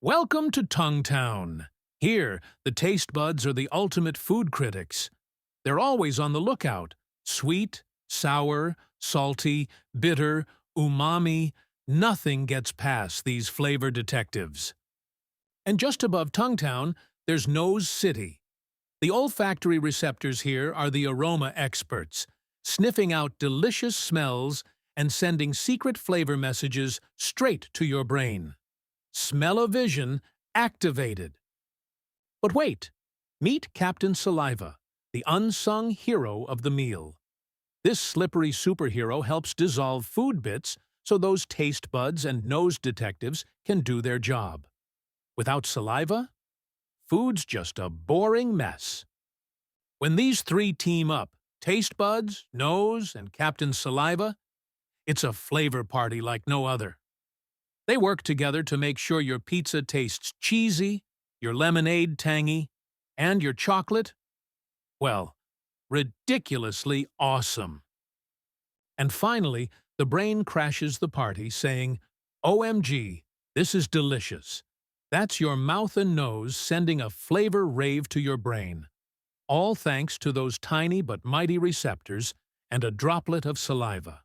Welcome to Tongue Town. Here, the taste buds are the ultimate food critics. They're always on the lookout. Sweet, sour, salty, bitter, umami, nothing gets past these flavor detectives. And just above Tongue Town, there's Nose City. The olfactory receptors here are the aroma experts, sniffing out delicious smells and sending secret flavor messages straight to your brain. Smell-o-vision activated. But wait, meet Captain Saliva, the unsung hero of the meal. This slippery superhero helps dissolve food bits so those taste buds and nose detectives can do their job. Without saliva, food's just a boring mess. When these three team up, taste buds, nose, and Captain Saliva, it's a flavor party like no other. They work together to make sure your pizza tastes cheesy, your lemonade tangy, and your chocolate, well, ridiculously awesome. And finally, the brain crashes the party saying, OMG, this is delicious. That's your mouth and nose sending a flavor rave to your brain. All thanks to those tiny but mighty receptors and a droplet of saliva.